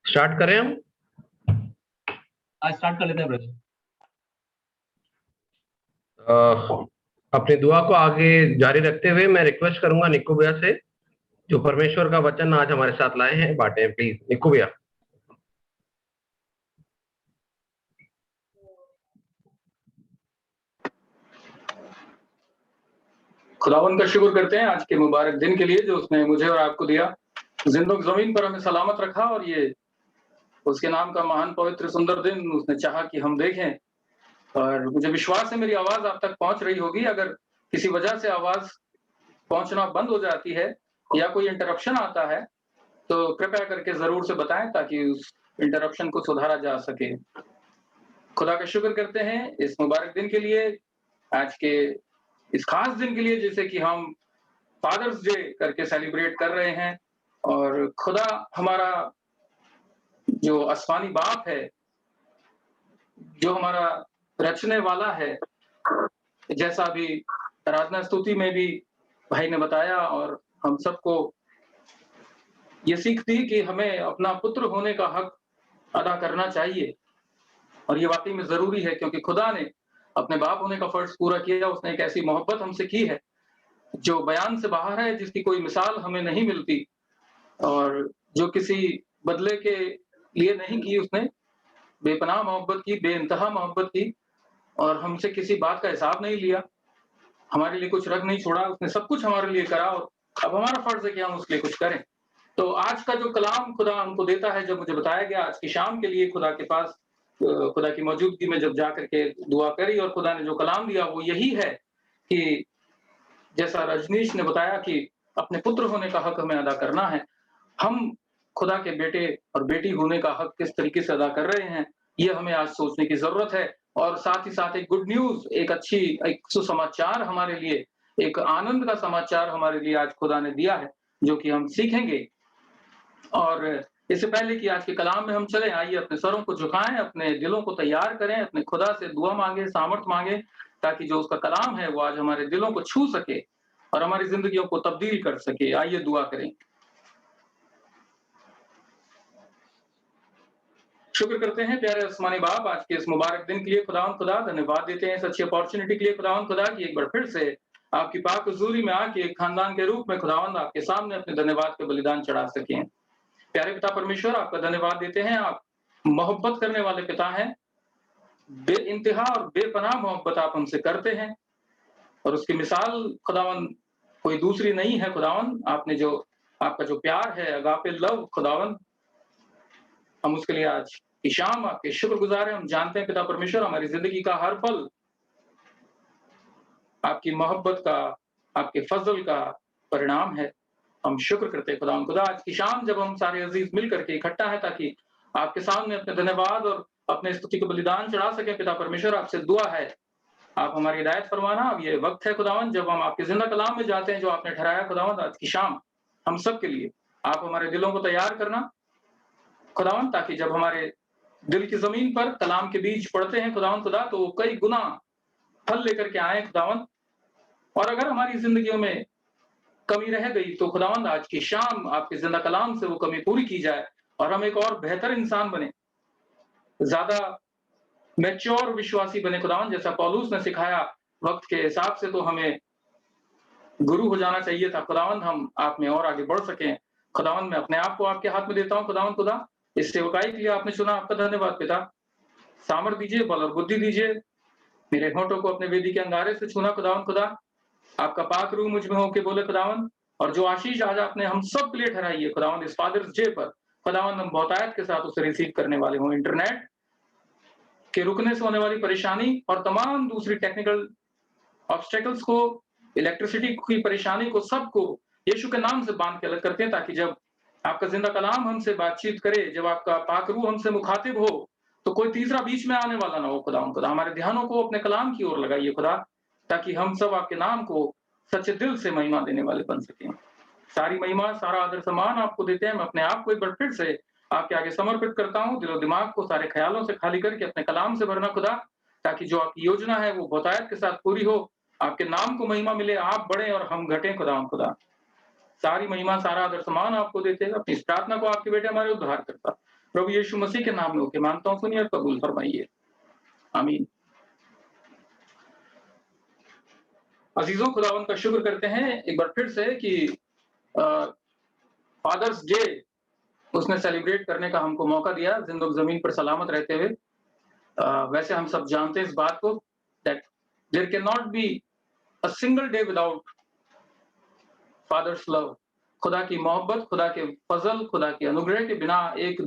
Start करें हम। आज स्टार्ट कर लेते हैं ब्रदर। अपनी दुआ को आगे जारी रखते हुए मैं रिक्वेस्ट करूंगा निक्कू भैया से, जो परमेश्वर का वचन आज हमारे साथ लाए हैं, बांटे। प्लीज निक्कू भैया। खुदावन का शुक्र करते हैं आज के मुबारक दिन के लिए जो उसने मुझे और आपको दिया। जिंदगी जमीन पर हमें सलामत रखा और ये उसके नाम का महान पवित्र सुंदर दिन उसने चाहा कि हम देखें। और मुझे विश्वास है मेरी आवाज आप तक पहुंच रही होगी। अगर किसी वजह से आवाज पहुंचना बंद हो जाती है या कोई इंटरप्शन आता है तो कृपया करके जरूर से बताएं ताकि उस इंटरप्शन को सुधारा जा सके। खुदा का शुक्र करते हैं इस मुबारक दिन के लिए, आज के इस खास दिन के लिए जिसे कि हम फादर्स डे करके सेलिब्रेट कर रहे हैं। और खुदा हमारा जो आसमानी बाप है, जो हमारा रचने वाला है, जैसा अभी आराधना स्तुति में भी भाई ने बताया और हम सबको ये सीख दी कि हमें अपना पुत्र होने का हक अदा करना चाहिए। और ये वाकई में जरूरी है क्योंकि खुदा ने अपने बाप होने का फर्ज पूरा किया। उसने एक ऐसी मोहब्बत हमसे की है जो बयान से बाहर है, जिसकी कोई मिसाल हमें नहीं मिलती और जो किसी बदले के लिए नहीं की। उसने बेपनाह मोहब्बत की, बेइंतहा मोहब्बत की और हमसे किसी बात का हिसाब नहीं लिया, हमारे लिए कुछ रख नहीं छोड़ा। उसने सब कुछ हमारे लिए करा और अब हमारा फर्ज है कि हम उसके लिए कुछ करें। तो आज का जो कलाम खुदा हमको देता है, जब मुझे बताया गया आज की शाम के लिए खुदा के पास, खुदा की मौजूदगी में जब जाकर के दुआ करी और खुदा ने जो कलाम दिया वो यही है कि जैसा रजनीश ने बताया कि अपने पुत्र होने का हक हमें अदा करना है। हम खुदा के बेटे और बेटी होने का हक किस तरीके से अदा कर रहे हैं, ये हमें आज सोचने की जरूरत है। और साथ ही साथ एक गुड न्यूज, एक सुसमाचार हमारे लिए, एक आनंद का समाचार हमारे लिए आज खुदा ने दिया है जो कि हम सीखेंगे। और इससे पहले कि आज के कलाम में हम चले, आइए अपने सरों को झुकाएं, अपने दिलों को तैयार करें, अपने खुदा से दुआ मांगे, सामर्थ मांगे, ताकि जो उसका कलाम है वो आज हमारे दिलों को छू सके और हमारी जिंदगियों को तब्दील कर सके। आइए दुआ करें। शुक्र करते हैं प्यारे आसमानी बाप आज के इस मुबारक दिन के लिए। खुदा धन्यवाद देते हैं इस अच्छी अपॉर्चुनिटी के लिए। खुदा की एक बार फिर से आपकी पाक हुजूरी में आके एक खानदान के रूप में खुदावंद आपके सामने अपने धन्यवाद के बलिदान चढ़ा सकें। प्यारे पिता परमेश्वर, आपका धन्यवाद देते हैं। आप मोहब्बत करने वाले पिता हैं, बेइंतहा और बेपनाह मोहब्बत आप हमसे करते हैं और उसकी मिसाल खुदावंद कोई दूसरी नहीं है। खुदावंद आपने जो आपका जो प्यार है, अगापे लव, खुदावंद हम उसके लिए आज की शाम आपके शुक्रगुजार हैं। हम जानते हैं पिता परमेश्वर हमारी जिंदगी का हर पल आपकी मोहब्बत का, आपके फजल का परिणाम है। हम शुक्र करते हैं खुदा आज की शाम जब हम सारे अजीज मिल करके इकट्ठा है ताकि आपके सामने अपने धन्यवाद और अपने स्तुति को बलिदान चढ़ा सके। पिता परमेश्वर आपसे दुआ है आप हमारी हिदायत फरमाना। अब ये वक्त है खुदावन जब हम आपके जिंदा कलाम में जाते हैं जो आपने ठहराया खुदावन आज की शाम हम सब के लिए। आप हमारे दिलों को तैयार करना खुदावन, ताकि जब हमारे दिल की जमीन पर कलाम के बीज पड़ते हैं खुदावन खुदा, तो वो कई गुना फल लेकर के आए खुदावन। और अगर हमारी जिंदगियों में कमी रह गई तो खुदावंद आज की शाम आपके जिंदा कलाम से वो कमी पूरी की जाए और हम एक और बेहतर इंसान बने, ज्यादा मैच्योर विश्वासी बने खुदावंद। जैसा पौलुस ने सिखाया वक्त के हिसाब से तो हमें गुरु हो जाना चाहिए था खुदावंद, हम आप में और आगे बढ़ सकें। खुदावंद मैं अपने आप को आपके हाथ में देता हूँ खुदावंद खुदा, इस सेवकाई के लिए आपने चुना, आपका धन्यवाद पिता। सामर्थ दीजिए, बल और बुद्धि दीजिए, मेरे होठों को अपने वेदी के अंगारे से छूना खुदावंद खुदा। आपका पाक रूह मुझ में होके बोले खुदावंद, और जो आशीष आज आपने हम सब के लिए ठहराई है खुदावंद इस फादर्स डे पर, खुदावंद हम बहुतायत के साथ उसे रिसीव करने वाले हों। इंटरनेट के रुकने से होने वाली परेशानी और तमाम दूसरी टेक्निकल ऑब्स्टेकल्स को, इलेक्ट्रिसिटी की परेशानी को, सबको यीशु के नाम से बांध के अलग करते हैं, ताकि जब आपका जिंदा कलाम हमसे बातचीत करे, जब आपका पाक रूह हमसे मुखातिब हो, तो कोई तीसरा बीच में आने वाला ना हो खुदा। हमारे ध्यानों को अपने कलाम की ओर लगाइए खुदा, ताकि हम सब आपके नाम को सच्चे दिल से महिमा देने वाले बन सकें। सारी महिमा, सारा आदर सम्मान आपको देते हैं। मैं अपने आप को एक बार फिर से आपके आगे समर्पित करता हूँ, दिलो दिमाग को सारे ख्यालों से खाली करके अपने कलाम से भरना खुदा, ताकि जो आपकी योजना है वो बहुतायत के साथ पूरी हो, आपके नाम को महिमा मिले, आप बढ़े और हम घटें खुदा। सारी महिमा, सारा आदर सम्मान आपको देते हैं। अपनी इस प्रार्थना को आपके बेटे हमारे उद्धार करता प्रभु यीशु मसीह के नाम में होके मांगता हूँ, सुनिए और कबूल फरमाइए, आमीन। अजीजों, खुदावंद का शुक्र करते हैं एक बार फिर से कि फादर्स डे उसने सेलिब्रेट करने का हमको मौका दिया जिंदगी जमीन पर सलामत रहते हुए। वैसे हम सब जानते हैं इस बात को that there cannot be a single day without father's love। खुदा की मोहब्बत, खुदा के फजल, खुदा के अनुग्रह के बिना एक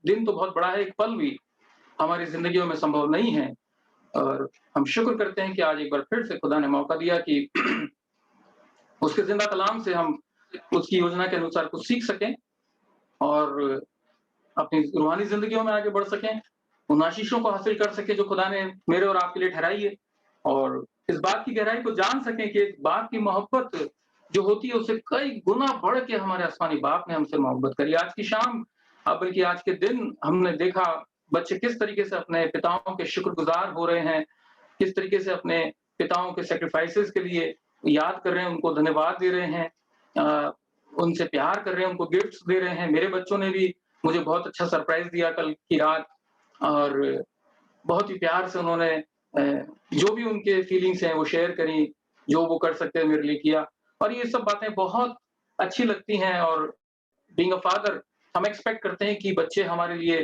दिन तो बहुत बड़ा है, एक पल भी हमारी जिंदगियों में संभव नहीं है। और हम शुक्र करते हैं कि आज एक बार फिर से खुदा ने मौका दिया कि उसके जिंदा कलाम से हम उसकी योजना के अनुसार कुछ सीख सकें और अपनी रूहानी जिंदगियों में आगे बढ़ सकें, उन आशीषों को हासिल कर सके जो खुदा ने मेरे और आपके लिए ठहराई है, और इस बात की गहराई को जान सकें कि एक बाप की मोहब्बत जो होती है उससे कई गुना बढ़ के हमारे आसमानी बाप ने हमसे मोहब्बत करी। आज की शाम, बल्कि आज के दिन हमने देखा बच्चे किस तरीके से अपने पिताओं के शुक्रगुजार हो रहे हैं, किस तरीके से अपने पिताओं के सैक्रिफाइसेस के लिए याद कर रहे हैं, उनको धन्यवाद दे रहे हैं, उनसे प्यार कर रहे हैं, उनको गिफ्ट्स दे रहे हैं। मेरे बच्चों ने भी मुझे बहुत अच्छा सरप्राइज दिया कल की रात, और बहुत ही प्यार से उन्होंने जो भी उनके फीलिंग्स हैं वो शेयर करी, जो वो कर सकते हैं मेरे लिए किया, और ये सब बातें बहुत अच्छी लगती हैं। और बीइंग अ फादर हम एक्सपेक्ट करते हैं कि बच्चे हमारे लिए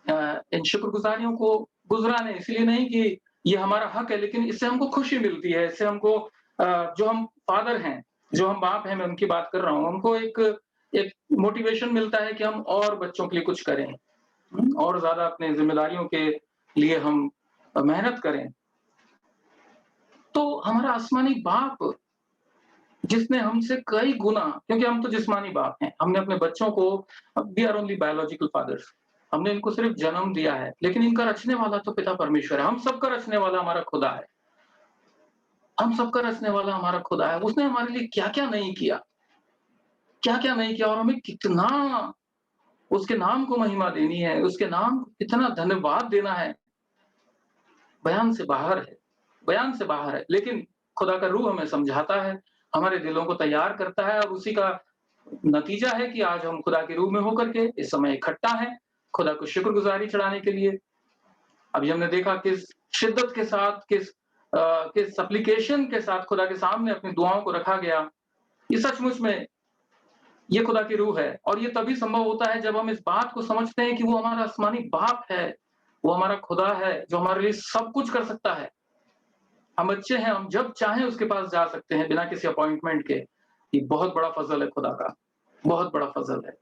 इन शुक्रगुजारियों को गुजराने, इसलिए नहीं कि ये हमारा हक है, लेकिन इससे हमको खुशी मिलती है, इससे हमको जो हम फादर हैं, जो हम बाप हैं, मैं उनकी बात कर रहा हूँ, हमको एक मोटिवेशन मिलता है कि हम और बच्चों के लिए कुछ करें, और ज्यादा अपने जिम्मेदारियों के लिए हम मेहनत करें। तो हमारा आसमानी बाप जिसने हमसे कई गुना, क्योंकि हम तो जिस्मानी बाप हैं, हमने अपने बच्चों को, we are only biological fathers, हमने इनको सिर्फ जन्म दिया है, लेकिन इनका रचने वाला तो पिता परमेश्वर है। हम सबका रचने वाला हमारा खुदा है, हम सबका रचने वाला हमारा खुदा है। उसने हमारे लिए क्या क्या नहीं किया, क्या क्या नहीं किया, और हमें कितना उसके नाम को महिमा देनी है, उसके नाम को कितना धन्यवाद देना है, बयान से बाहर है, बयान से बाहर है। लेकिन खुदा का रूह हमें समझाता है, हमारे दिलों को तैयार करता है, और उसी का नतीजा है कि आज हम खुदा के रूह में होकर के इस समय इकट्ठा हैं, खुदा को शुक्रगुजारी चढ़ाने के लिए। अभी हमने देखा किस शिद्दत के साथ, किस सप्लिकेशन के साथ खुदा के सामने अपनी दुआओं को रखा गया। ये सचमुच में ये खुदा की रूह है, और ये तभी संभव होता है जब हम इस बात को समझते हैं कि वो हमारा आसमानी बाप है, वो हमारा खुदा है जो हमारे लिए सब कुछ कर सकता है। हम बच्चे हैं, हम जब चाहें उसके पास जा सकते हैं बिना किसी अपॉइंटमेंट के। ये बहुत बड़ा फजल है खुदा का, बहुत बड़ा फजल है।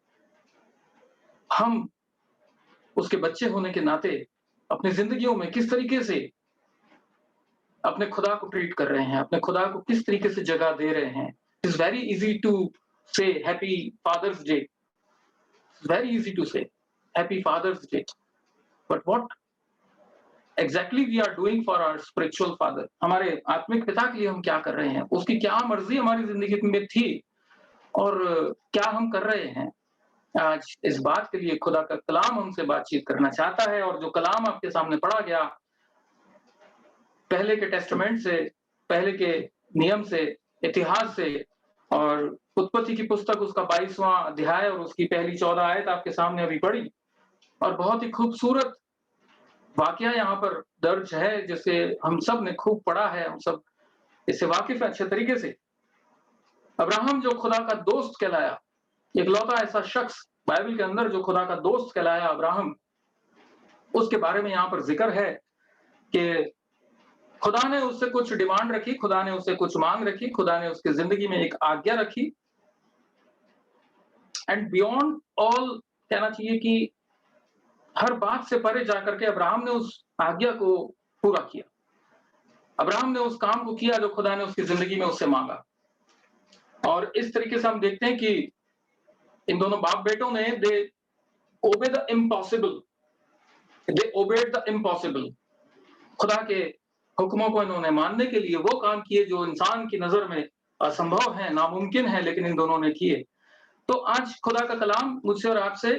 हम उसके बच्चे होने के नाते अपनी जिंदगियों में किस तरीके से अपने खुदा को ट्रीट कर रहे हैं, अपने खुदा को किस तरीके से जगह दे रहे हैं। It's very easy to say happy father's day, very easy to say happy father's day, but what exactly we are doing for our spiritual father. हमारे आत्मिक पिता के लिए हम क्या कर रहे हैं, उसकी क्या मर्जी हमारी जिंदगी में थी, और क्या हम कर रहे हैं। आज इस बात के लिए खुदा का कलाम हमसे बातचीत करना चाहता है, और जो कलाम आपके सामने पढ़ा गया पहले के टेस्टामेंट से, पहले के नियम से, इतिहास से, और उत्पत्ति की पुस्तक उसका 22वां अध्याय और उसकी पहली 14 आयत आपके सामने अभी पढ़ी, और बहुत ही खूबसूरत वाकया यहाँ पर दर्ज है जिसे हम सब ने खूब पढ़ा है, हम सब इससे वाकिफ है अच्छे तरीके से। अब्राहम जो खुदा का दोस्त कहलाया, इकलौता ऐसा शख्स बाइबल के अंदर जो खुदा का दोस्त कहलाया अब्राहम, उसके बारे में यहाँ पर जिक्र है कि खुदा ने उससे कुछ डिमांड रखी, खुदा ने उससे कुछ मांग रखी, खुदा ने उसकी जिंदगी में एक आज्ञा रखी, एंड बियॉन्ड ऑल कहना चाहिए कि हर बात से परे जाकर के अब्राहम ने उस आज्ञा को पूरा किया। अब्राहम ने उस काम को किया जो खुदा ने उसकी जिंदगी में उससे मांगा। और इस तरीके से हम देखते हैं कि इन दोनों बाप बेटों ने they obey the impossible, they obeyed the impossible. खुदा के हुक्मों को इन्होंने मानने के लिए वो काम किए जो इंसान की नजर में असंभव है, नामुमकिन है, लेकिन इन दोनों ने किए। तो आज खुदा का कलाम मुझसे और आपसे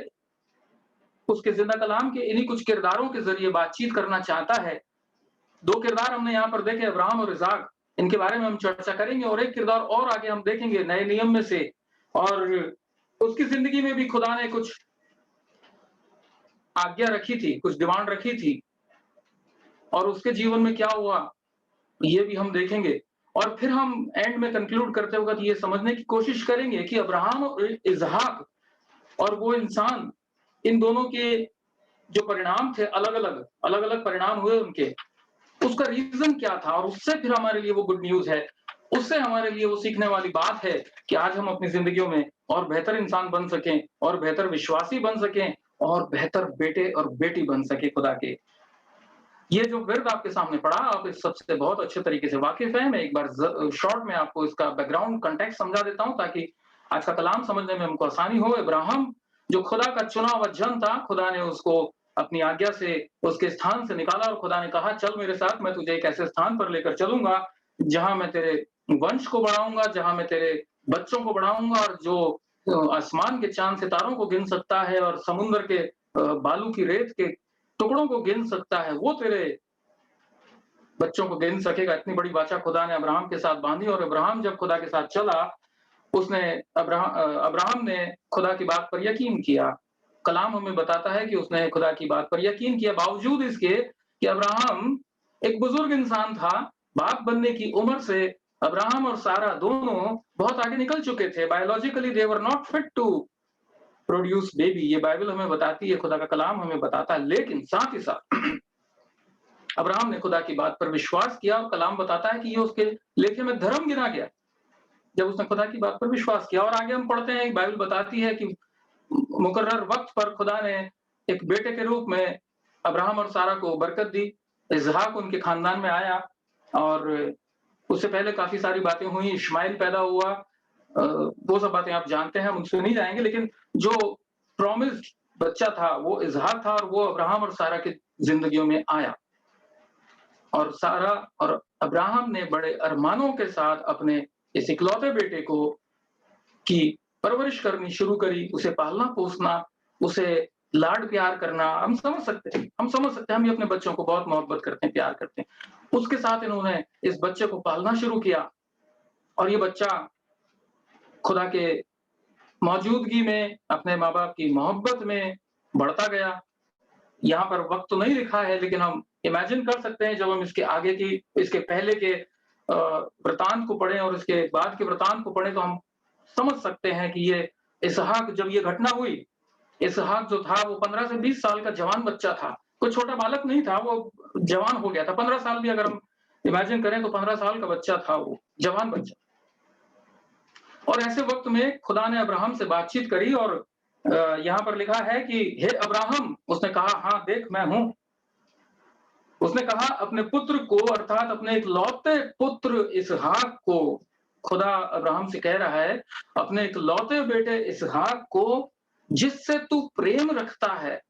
उसके जिंदा कलाम के इन्हीं कुछ किरदारों के जरिए बातचीत करना चाहता है। दो किरदार हमने यहाँ पर देखे, अब्राहम और इसाक, इनके बारे में हम चर्चा करेंगे, और एक किरदार और आगे हम देखेंगे नए नियम में से, और उसकी जिंदगी में भी खुदा ने कुछ आज्ञा रखी थी, कुछ डिमांड रखी थी और उसके जीवन में क्या हुआ, ये भी हम देखेंगे। और फिर हम एंड में कंक्लूड करते वक़्त ये समझने की कोशिश करेंगे कि अब्राहम और इसहाक और वो इंसान, इन दोनों के जो परिणाम थे अलग-अलग परिणाम हुए उनके, उसका रीज़न क्या था और उससे फिर हमारे लिए वो गुड न्यूज़ है। उससे हमारे लिए वो सीखने वाली बात है कि आज हम अपनी ज़िंदगियों में और बेहतर इंसान बन सकें और बेहतर विश्वासी बन सकें और बेहतर बेटे और बेटी बन सकें खुदा के। ये जो विर्द आपके सामने पड़ा, आप इस सबसे बहुत अच्छे तरीके से वाकिफ़ हैं। मैं एक बार शॉर्ट में आपको इसका बैकग्राउंड कॉन्टेक्स्ट समझा देता हूँ ताकि आज का कलाम समझने में हमको आसानी हो। इब्राहिम जो खुदा का चुना हुआ जन था, खुदा ने उसको अपनी आज्ञा से उसके स्थान से निकाला और खुदा ने कहा, "चल मेरे साथ, मैं तुझे एक ऐसे स्थान पर लेकर चलूँगा, जहाँ मैं तेरे वंश को बढ़ाऊँगा, जहाँ मैं तेरे बच्चों को बढ़ाऊँगा और जो आसमान के चाँद सितारों को गिन सकता है और समुद्र के बालू की रेत के टुकड़ों को गिन सकता है, वो तेरे बच्चों को गिन सकेगा।" इतनी बड़ी वाचा खुदा ने अब्राहम के साथ बांधी और अब्राहम जब खुदा के साथ चला, उसने अब्राहम ने खुदा की बात पर यकीन किया। कलाम हमें बताता है कि उसने खुदा की बात पर यकीन किया, बावजूद इसके कि अब्राहम एक बुजुर्ग इंसान था, बाप बनने की उम्र से अब्राहम और सारा दोनों बहुत आगे निकल चुके थे। Biologically they were not fit to produce baby, ये बाइबल हमें बताती है, खुदा का कलाम हमें बताता है। लेकिन साथ ही साथ अब्राहम ने खुदा की बात पर विश्वास किया और कलाम बताता है कि ये उसके लेखे में धर्म गिना गया, जब उसने खुदा की बात पर विश्वास किया। और आगे हम पढ़ते हैं, बाइबल बताती है कि मुकर्रर वक्त पर खुदा ने एक बेटे के रूप में अब्राहम और सारा को बरकत दी। इसहाक उनके खानदान में आया और उससे पहले काफी सारी बातें हुई, इश्माइल पैदा हुआ। वो सब बातें आप जानते हैं, हम उनसे नहीं जाएंगे। लेकिन जो प्रॉमिस्ड बच्चा था वो इसहाक था और वो अब्राहम और सारा की जिंदगियों में आया। और सारा और अब्राहम ने बड़े अरमानों के साथ अपने इस इकलौते बेटे को की परवरिश करनी शुरू करी, उसे पालना-पोसना, उसे लाड प्यार करना। हम समझ सकते हैं, हम भी अपने बच्चों को बहुत मोहब्बत करते हैं, प्यार करते हैं। उसके साथ इन्होंने इस बच्चे को पालना शुरू किया और ये बच्चा खुदा के मौजूदगी में, अपने माँ-बाप की मोहब्बत में बढ़ता गया। यहाँ पर वक़्त तो नहीं लिखा है, लेकिन हम इमेजिन कर सकते हैं जब हम इसके आगे की, इसके पहले के वृतांत को पढ़ें और इसके बाद के वृतांत को पढ़ें, तो हम समझ सकते हैं कि ये इसहाक, जब ये घटना हुई, इसहाक जो था वो 15 से 20 साल का जवान बच्चा था। कोई छोटा बालक नहीं था, वो जवान हो गया था। 15 साल भी अगर हम इमेजिन करें तो 15 साल का बच्चा था वो, जवान बच्चा। और ऐसे वक़्त में खुदा ने अब्राहम से बातचीत करी और यहाँ पर लिखा है कि हे अब्राहम, उसने कहा, हाँ देख मैं हूँ। उसने कहा अपने पुत्र को, अर्थात अपने इकलौते पुत्र इसहाक को, खुदा अब्राहम से कह रहा है, अपने इकलौते बेटे इसहाक को जिससे तू प्रेम रखता है।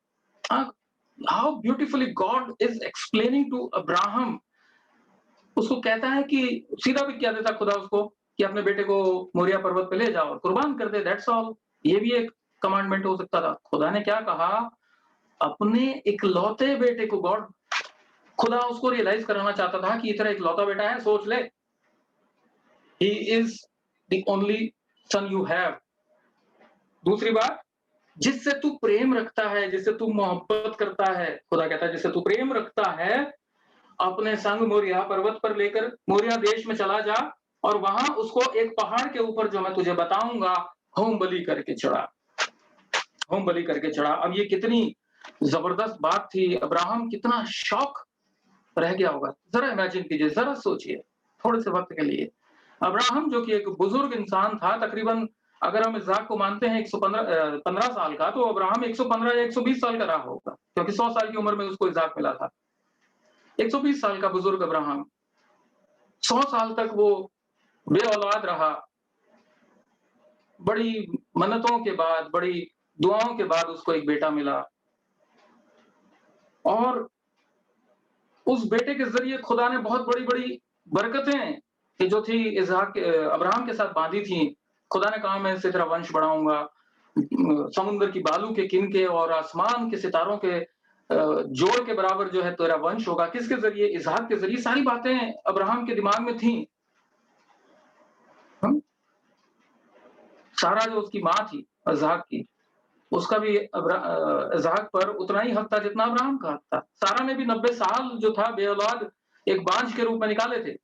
How beautifully God is explaining to Abraham. उसको कहता है कि सीधा भी क्या देता खुदा उसको कि अपने बेटे को मोरिया पर्वत पे ले जाओ और कुर्बान कर दे, दैट्स ऑल। ये भी एक कमांडमेंट हो सकता था। खुदा ने क्या कहा, अपने इकलौते बेटे को, गॉड, खुदा उसको रियलाइज कराना चाहता था कि इतना इकलौता बेटा है, सोच ले, he is the only son you have. दूसरी बात, जिससे तू प्रेम रखता है, जिससे तू मोहब्बत करता है, खुदा कहता है जिससे तू प्रेम रखता है, अपने संग मोरिया पर्वत पर लेकर मोरिया देश में चला जा और वहां उसको एक पहाड़ के ऊपर, जो मैं तुझे बताऊंगा, होम बलि करके चढ़ा, होम बलि करके चढ़ा। अब ये कितनी जबरदस्त बात थी, अब्राहम कितना शॉक रह गया होगा। जरा इमेजिन कीजिए, जरा सोचिए थोड़े से वक्त के लिए। अब्राहम जो कि एक बुजुर्ग इंसान था, तकरीबन अगर हम इसहाक को मानते हैं 15 साल का, तो अब्राहम 115 या 120 साल का रहा होगा, क्योंकि 100 साल की उम्र में उसको इसहाक मिला था। 120 साल का बुजुर्ग अब्राहम, 100 साल तक वो बे औलाद रहा। बड़ी मन्नतों के बाद, बड़ी दुआओं के बाद उसको एक बेटा मिला और उस बेटे के जरिए खुदा ने बहुत बड़ी-बड़ी बरकतें कि जो थी इसहाक अब्राहम के साथ बांधी थी। खुदा ने कहा, मैं इससे तेरा वंश बढ़ाऊंगा, समुद्र की बालू के किनके और आसमान के सितारों के जोड़ के बराबर जो है तेरा वंश होगा। किसके जरिए? इसहाक के जरिए। सारी बातें अब्राहम के दिमाग में थी। सारा जो उसकी माँ थी इसहाक की, उसका भी इसहाक पर उतना ही हक था जितना अब्राहम का हक था। सारा ने भी 90 साल जो था बेऔलाद एक बांझ के रूप में निकाले थे।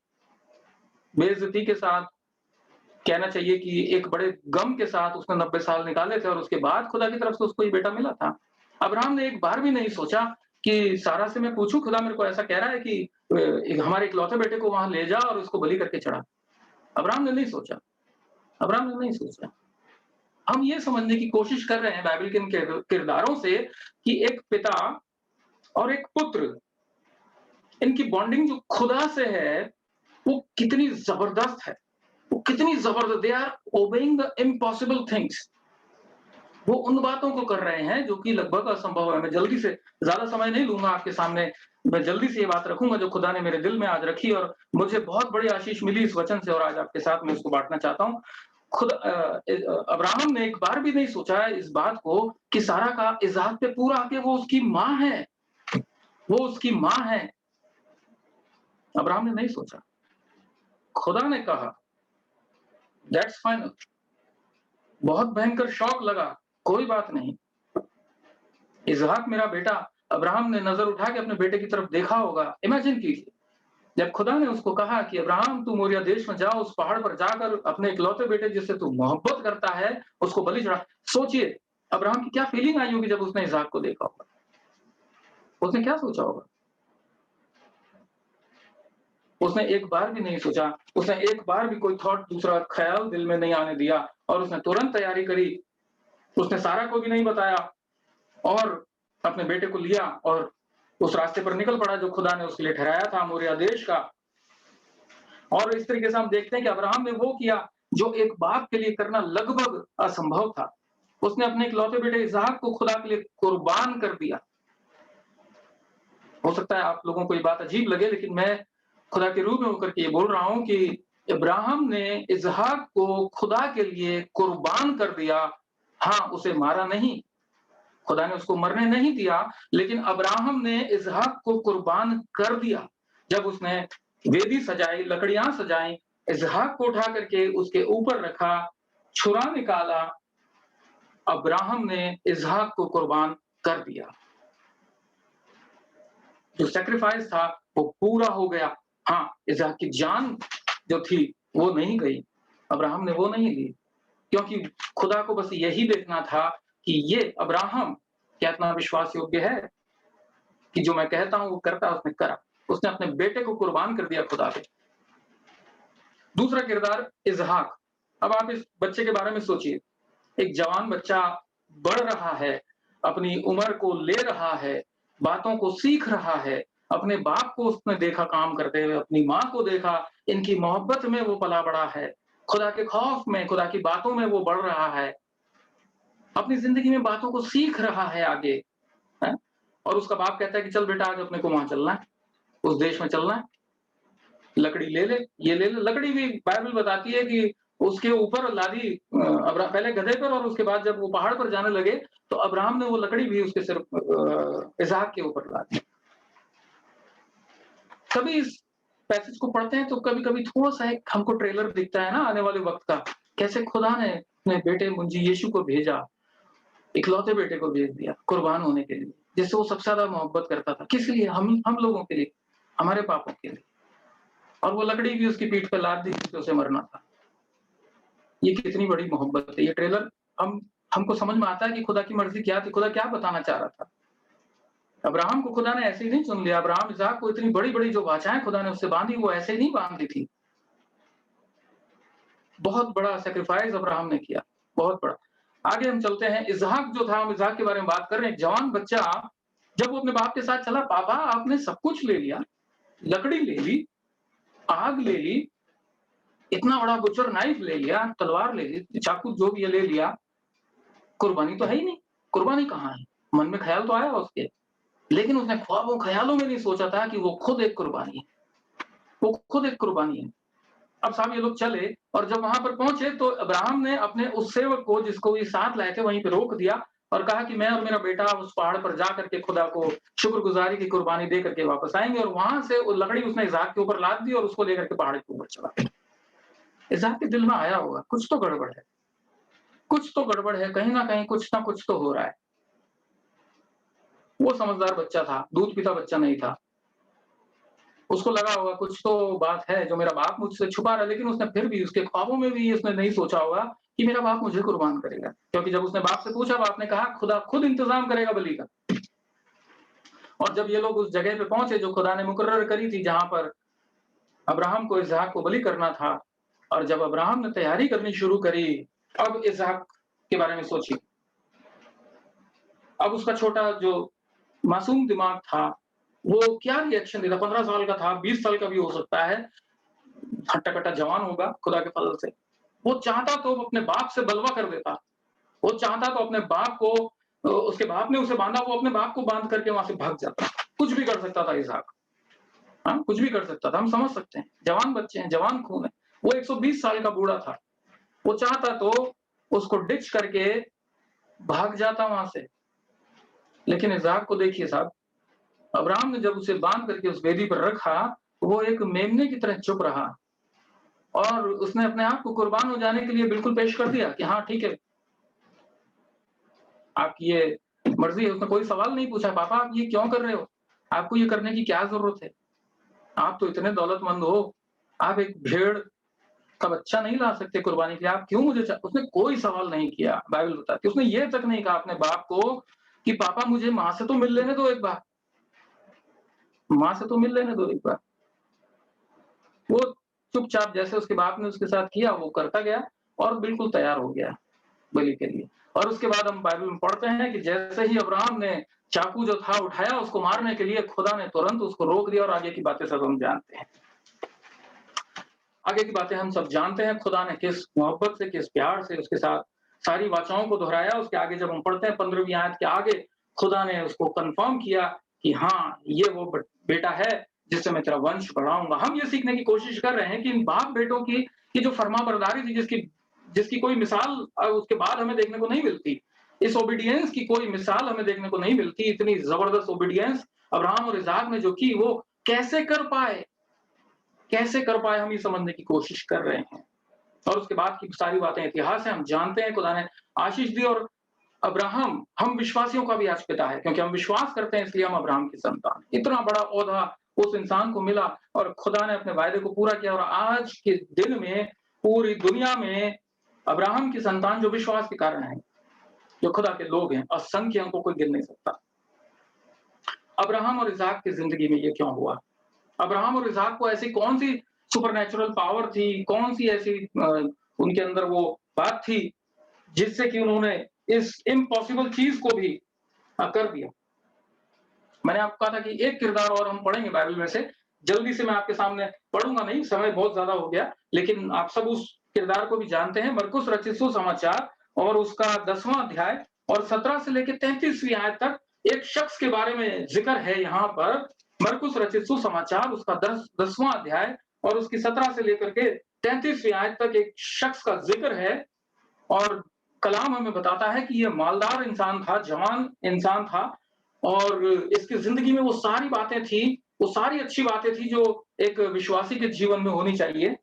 बेइज्जती के साथ, कहना चाहिए कि एक बड़े गम के साथ उसने 90 साल निकाले थे और उसके बाद खुदा की तरफ से उसको ये बेटा मिला था। अब्राहम ने एक बार भी नहीं सोचा कि सारा से मैं पूछूं, खुदा मेरे को ऐसा कह रहा है कि हमारे इकलौते बेटे को वहां ले जा और उसको बलि करके चढ़ा। अब्राहम ने नहीं सोचा, अब्राहम ने नहीं सोचा। हम ये समझने की कोशिश कर रहे हैं बाइबल के इन किरदारों से कि एक पिता और एक पुत्र, इनकी बॉन्डिंग जो खुदा से है वो कितनी जबरदस्त है, वो कितनी जबरदस्त। They are obeying the impossible things. वो उन बातों को कर रहे हैं जो कि लगभग असंभव है। मैं जल्दी से, ज्यादा समय नहीं लूंगा आपके सामने, मैं जल्दी से ये बात रखूंगा जो खुदा ने मेरे दिल में आज रखी और मुझे बहुत बड़ी आशीष मिली इस वचन से और आज आपके साथ मैं उसको बांटना चाहता हूँ। खुद अब्राहम ने एक बार भी नहीं सोचा इस बात को कि सारा का इसहाक पे पूरा आके वो उसकी माँ है, वो उसकी माँ है। अब्राहम ने नहीं सोचा। खुदा ने कहा दैट्स फाइनल। बहुत भयंकर शौक लगा, कोई बात नहीं। इसहाक मेरा बेटा। अब्राहम ने नजर उठा के अपने बेटे की तरफ देखा होगा। इमेजिन कीजिए जब खुदा ने उसको कहा कि अब्राहम तू मोरिया देश में जाओ, उस पहाड़ पर जाकर अपने इकलौते बेटे जिससे तू मोहब्बत करता है उसको बलि चढ़ा। सोचिए अब्राहम की क्या फीलिंग आई होगी जब उसने इसहाक को देखा होगा। उसने क्या सोचा होगा? उसने एक बार भी नहीं सोचा, उसने एक बार भी कोई थॉट, दूसरा ख्याल दिल में नहीं आने दिया और उसने तुरंत तैयारी करी। उसने सारा को भी नहीं बताया और अपने बेटे को लिया और उस रास्ते पर निकल पड़ा जो खुदा ने उसके लिए ठहराया था, मोरिया देश का। और इस तरीके से हम देखते हैं कि अब्राहम ने वो किया जो एक बाप के लिए करना लगभग असंभव था। उसने अपने इकलौते बेटे इसहाक को खुदा के लिए कुर्बान कर दिया। हो सकता है आप लोगों को ये बात अजीब लगे, लेकिन मैं खुदा के रूप में होकर के ये बोल रहा हूं कि इब्राहिम ने इसहाक को खुदा के लिए कुर्बान कर दिया। हाँ, उसे मारा नहीं, खुदा ने उसको मरने नहीं दिया, लेकिन अब्राहम ने इसहाक को कुर्बान कर दिया। जब उसने वेदी सजाई, लकड़ियां सजाई, इसहाक को उठा करके उसके ऊपर रखा, छुरा निकाला, अब्राहम ने इसहाक को कुर्बान कर दिया। जो सैक्रिफाइस था वो पूरा हो गया। हाँ, इसहाक की जान जो थी वो नहीं गई, अब्राहम ने वो नहीं ली, क्योंकि खुदा को बस यही देखना था कि ये अब्राहम क्या इतना विश्वास योग्य है कि जो मैं कहता हूं वो करता। उसने करा, उसने अपने बेटे को कुर्बान कर दिया खुदा पे। दूसरा किरदार इसहाक। अब आप इस बच्चे के बारे में सोचिए, एक जवान बच्चा बढ़ रहा है, अपनी उम्र को ले रहा है, बातों को सीख रहा है, अपने बाप को उसने देखा काम करते हुए, अपनी माँ को देखा, इनकी मोहब्बत में वो पला बड़ा है, खुदा के खौफ में, खुदा की बातों में वो बढ़ रहा है, अपनी जिंदगी में बातों को सीख रहा है आगे, है? और उसका बाप कहता है कि चल बेटा आज अपने को वहां चलना है, उस देश में चलना है, लकड़ी ले ले, ये ले ले। लकड़ी भी बाइबल बताती है कि उसके ऊपर लादी पहले गधे पर और उसके बाद जब वो पहाड़ पर जाने लगे तो अब्राहम ने वो लकड़ी भी उसके सिर इसहाक के ऊपर ला दी। कभी इस पैसेज को पढ़ते हैं तो कभी-कभी थोड़ा सा एक हमको ट्रेलर दिखता है ना आने वाले वक्त का, कैसे खुदा ने अपने बेटे मुंजी यीशु को भेजा, इकलौते बेटे को भेज दिया कुर्बान होने के लिए, जिससे वो सबसे ज्यादा मोहब्बत करता था। किस लिए? हम लोगों के लिए, हमारे पापों के लिए। और वो लकड़ी भी उसकी पीठ पर लाद दी जिससे उसे मरना था। ये कितनी बड़ी मोहब्बत है। ये ट्रेलर हमको समझ में आता है कि खुदा की मर्जी क्या थी, खुदा क्या बताना चाह रहा था। अब्राहम को खुदा ने ऐसे ही नहीं चुन लिया। अब्राहम इसहाक को इतनी बड़ी-बड़ी जो वाचाएं खुदा ने उससे बांधी वो ऐसे ही नहीं बांधी थी। बहुत बड़ा सैक्रिफाइस अब्राहम ने किया, बहुत बड़ा। आगे हम चलते हैं। इसहाक जो था, हम इसहाक के बारे में बात कर रहे हैं। जवान बच्चा जब वो अपने बाप के साथ चला, पापा आपने सब कुछ ले लिया, लकड़ी ले ली, आग ले ली, इतना बड़ा बुचर नाइफ ले लिया, तलवार ले ली, चाकू जो भी ले लिया, कुर्बानी तो है ही नहीं। कुर्बानी कहाँ है? मन में ख्याल तो आया उसके, लेकिन उसने ख्वाबों ख्यालों में नहीं सोचा था कि वो खुद एक कुर्बानी है, वो खुद एक कुर्बानी है। अब साहब ये लोग चले और जब वहां पर पहुंचे तो अब्राहम ने अपने उस सेवक को जिसको ये साथ लाए थे वहीं पे रोक दिया और कहा कि मैं और मेरा बेटा उस पहाड़ पर जा करके खुदा को शुक्रगुजारी की कुर्बानी दे करके वापस आएंगे। और वहां से वो लकड़ी उसने इसहाक के ऊपर लाद दी और उसको लेकर के पहाड़ के ऊपर चला। इसहाक के दिल में आया होगा कुछ तो गड़बड़ है, कुछ तो गड़बड़ है, कहीं ना कहीं कुछ ना कुछ तो हो रहा है। वो समझदार बच्चा था, दूध पीता बच्चा नहीं था। उसको लगा होगा कुछ तो बात है जो मेरा बाप मुझसे छुपा रहा है, लेकिन उसने फिर भी उसके ख्वाबों में भी उसने नहीं सोचा होगा कि मेरा बाप मुझे कुर्बान करेगा, क्योंकि जब उसने बाप से पूछा, बाप ने कहा खुदा खुद इंतजाम करेगा बलि का। और जब ये लोग उस जगह पे पहुंचे जो खुदा ने मुकर्रर करी थी, जहां पर अब्राहम को इसहाक को बलि करना था, और जब अब्राहम ने तैयारी करनी शुरू करी, अब इसहाक के बारे में सोचिए। अब उसका छोटा जो मासूम दिमाग था, वो क्या रिएक्शन देता। 15 साल का था, 20 साल का भी हो सकता है, हट्टा-कट्टा जवान होगा खुदा के फजल से। वो चाहता तो अपने बाप से बलवा कर देता। वो चाहता तो अपने बाप को, उसके बाप ने उसे बांधा, वो अपने बाप को बांध करके वहां से भाग जाता। कुछ भी कर सकता था इसहाक। हाँ, कुछ भी कर सकता था, हम समझ सकते हैं। जवान बच्चे हैं, जवान खून है। वो 120 साल का बूढ़ा था। वो चाहता तो उसको डिच करके भाग जाता वहां से। लेकिन इसहाक को देखिए साहब, अब्राहम ने जब उसे बांध करके उस वेदी पर रखा, वो एक मेमने की तरह चुप रहा, और उसने अपने आप को कुर्बान हो जाने के लिए बिल्कुल पेश कर दिया कि हाँ ठीक है, आपकी ये मर्जी है। उसने कोई सवाल नहीं पूछा, पापा आप ये क्यों कर रहे हो, आपको ये करने की क्या जरूरत है, आप तो इतने दौलतमंद हो, आप एक भेड़ का बच्चा नहीं ला सकते कुर्बानी के लिए, आप क्यों मुझे उसने कोई सवाल नहीं किया। बाइबल बताती है उसने ये तक नहीं कहा अपने बाप को कि पापा मुझे माँ से तो मिल लेने दो एक बार, माँ से तो मिल लेने दो एक बार। वो चुपचाप जैसे उसके बाप ने उसके साथ किया वो करता गया, और बिल्कुल तैयार हो गया बलि के लिए। और उसके बाद हम बाइबल में पढ़ते हैं कि जैसे ही अब्राहम ने चाकू जो था उठाया उसको मारने के लिए, खुदा ने तुरंत उसको रोक दिया। और आगे की बातें सब हम जानते हैं, आगे की बातें हम सब जानते हैं। खुदा ने किस मोहब्बत से, किस प्यार से उसके साथ सारी वाचाओं को दोहराया। उसके आगे जब हम पढ़ते हैं 15वीं आयत के आगे, खुदा ने उसको कंफर्म किया कि हाँ ये वो बेटा है जिससे मैं तेरा वंश बढ़ाऊंगा। हम ये सीखने की कोशिश कर रहे हैं कि इन बाप बेटों की ये जो फरमाबरदारी थी, जिसकी कोई मिसाल उसके बाद हमें देखने को नहीं मिलती, इस ओबीडियंस की कोई मिसाल हमें देखने को नहीं मिलती। इतनी जबरदस्त ओबीडियंस अब्राहम और इसहाक ने जो की, वो कैसे कर पाए, कैसे कर पाए, हम ये समझने की कोशिश कर रहे हैं। और उसके बाद की सारी बातें इतिहास है, हम जानते हैं खुदा ने आशीष दी। और अब्राहम हम विश्वासियों का भी आज पिता है, क्योंकि हम विश्वास करते हैं, इसलिए हम अब्राहम की संतान। इतना बड़ा ओहदा उस इंसान को मिला, और खुदा ने अपने वायदे को पूरा किया। और आज के दिन में पूरी दुनिया में अब्राहम की संतान जो विश्वास के कारण है, जो खुदा के लोग हैं, असंख्य, उनको कोई गिन नहीं सकता। अब्राहम और इसहाक की जिंदगी में ये क्यों हुआ? अब्राहम और इसहाक को ऐसी कौन सी सुपरनैचुरल पावर थी, कौन सी ऐसी उनके अंदर वो बात थी जिससे कि उन्होंने इस इम्पॉसिबल चीज को भी कर दिया। मैंने आपको कहा था कि एक किरदार और हम पढ़ेंगे बाइबल में से, जल्दी से मैं आपके सामने पढ़ूंगा नहीं, समय बहुत ज्यादा हो गया, लेकिन आप सब उस किरदार को भी जानते हैं। मरकुस रचित सुसमाचार और उसका 10वां अध्याय और 17 से लेकर 33वीं आयत तक एक शख्स के बारे में जिक्र है यहाँ पर। मरकुस रचित सुसमाचार उसका 10वां अध्याय और उसकी 17 से लेकर के 33वीं आयत तक एक शख्स का जिक्र है। और कलाम हमें बताता है कि यह मालदार इंसान था, जवान इंसान था, और इसकी जिंदगी में वो सारी बातें थी, वो सारी अच्छी बातें थी जो एक विश्वासी के जीवन में होनी चाहिए।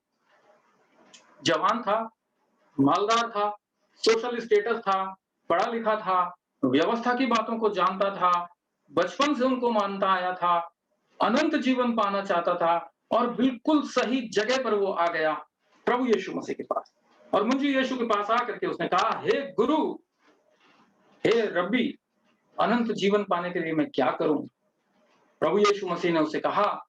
जवान था, मालदार था, सोशल स्टेटस था, पढ़ा लिखा था, व्यवस्था की बातों को जानता था, बचपन से उनको मानता आया था, अनंत जीवन पाना चाहता था, और बिल्कुल सही जगह पर वो आ गया, प्रभु यीशु मसीह के पास। और मुझे यीशु के पास आकर के उसने कहा, हे गुरु, हे रब्बी, अनंत जीवन पाने के लिए मैं क्या करूं? प्रभु यीशु मसीह ने उससे कहा,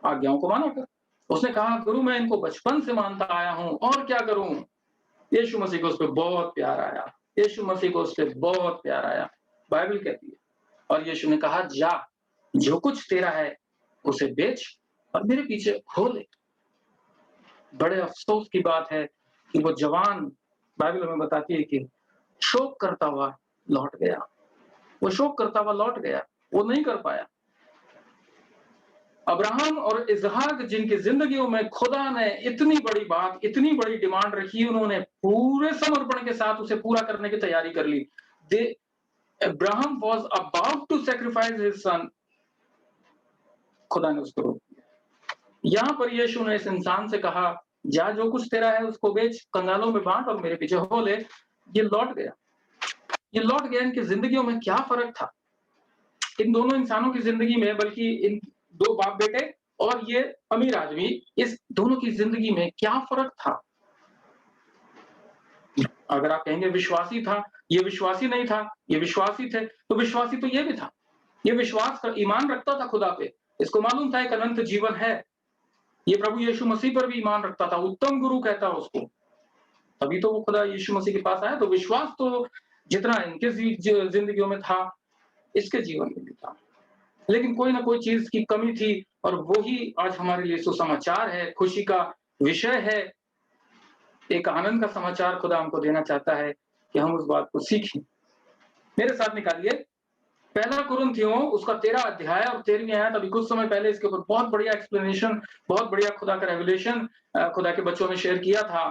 आज्ञाओं को माना कर। उसने कहा, गुरु मैं इनको बचपन से मानता आया हूं, और क्या करूं? यीशु मसीह को उस पर बहुत प्यार आया, यीशु मसीह को उस पर बहुत प्यार आया, बाइबल कहती है। और यीशु ने कहा, जा, जो कुछ तेरा है उसे बेच और मेरे पीछे हो ले। बड़े अफसोस की बात है कि वो जवान, बाइबल हमें बताती है कि शोक करता हुआ लौट गया। वो शोक करता हुआ लौट गया, वो नहीं कर पाया। अब्राहम और इसहाक जिनकी जिंदगियों में खुदा ने इतनी बड़ी बात, इतनी बड़ी डिमांड रखी, उन्होंने पूरे समर्पण के साथ उसे पूरा करने की तैयारी कर ली। Abraham was about to sacrifice his son, खुदा ने उसको रोक दिया। यहां पर यीशु ने इस इंसान से कहा जा जो कुछ तेरा है उसको बेच, कंगालों में बांट और मेरे पीछे हो ले। ये लौट गया। इनकी जिंदगियों में क्या फर्क था? इन दोनों इंसानों की जिंदगी में, बल्कि इन दो बाप बेटे और ये अमीर आदमी, इस दोनों की जिंदगी में क्या फर्क था? अगर आप कहेंगे विश्वासी था, ये विश्वासी नहीं था, ये विश्वासी थे, तो विश्वासी तो ये भी था। ये विश्वास का ईमान रखता था खुदा पे, इसको मालूम था एक अनंत जीवन है। ये प्रभु यीशु मसीह पर भी ईमान रखता था, उत्तम गुरु कहता उसको, तभी तो वो खुदा यीशु मसीह के पास आया। तो विश्वास तो जितना इनके जिंदगियों में था, इसके जीवन में भी था, लेकिन कोई ना कोई चीज की कमी थी, और वो ही आज हमारे लिए सुसमाचार है, खुशी का विषय है, एक आनंद का समाचार खुदा हमको देना चाहता है कि हम उस बात को सीखें। मेरे साथ निकालिए पहला कुरिन्थियों उसका 13 अध्याय और 13वीं आयत। अभी कुछ समय पहले इसके ऊपर बहुत बढ़िया एक्सप्लेनेशन, बहुत बढ़िया खुदा का रेवलेशन खुदा के बच्चों ने शेयर किया था,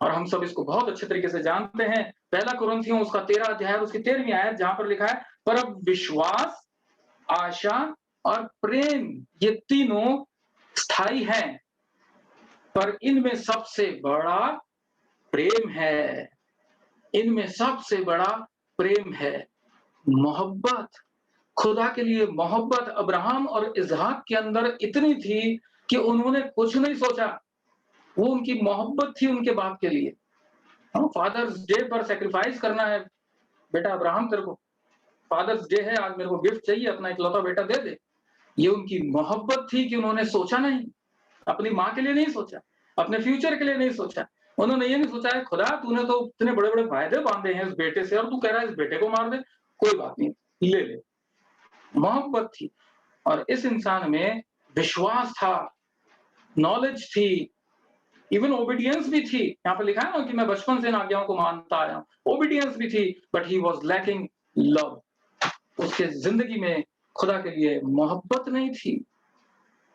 और हम सब इसको बहुत अच्छे तरीके से जानते हैं। पहला कुरिन्थियों उसका 13 अध्याय और उसकी 13वीं आयत, जहां पर लिखा है, पर अब विश्वास, आशा और प्रेम ये तीनों स्थायी हैं, पर इनमें सबसे बड़ा प्रेम है। इनमें सबसे बड़ा प्रेम है, मोहब्बत। खुदा के लिए मोहब्बत अब्राहम और इसहाक के अंदर इतनी थी कि उन्होंने कुछ नहीं सोचा, वो उनकी मोहब्बत थी उनके बाप के लिए। फादर्स डे पर सेक्रीफाइस करना है, बेटा अब्राहम तेरे को फादर्स डे है, आज मेरे को गिफ्ट चाहिए, अपना इकलौता बेटा दे दे। ये उनकी मोहब्बत थी कि उन्होंने सोचा नहीं, अपनी माँ के लिए नहीं सोचा, अपने फ्यूचर के लिए नहीं सोचा। उन्होंने ये नहीं सोचा है खुदा तूने तो इतने बड़े बड़े वायदे बांधे हैं इस बेटे से, और तू कह रहा है इस बेटे को मार दे, कोई बात नहीं, ले ले। मोहब्बत थी, और इस इंसान में विश्वास था, नॉलेज थी, इवन ओबीडियंस भी थी। यहाँ पे लिखा है ना कि मैं बचपन से इन आज्ञाओं को मानता आया हूं, ओबीडियंस भी थी, but he was lacking love. उसके जिंदगी में खुदा के लिए मोहब्बत नहीं थी,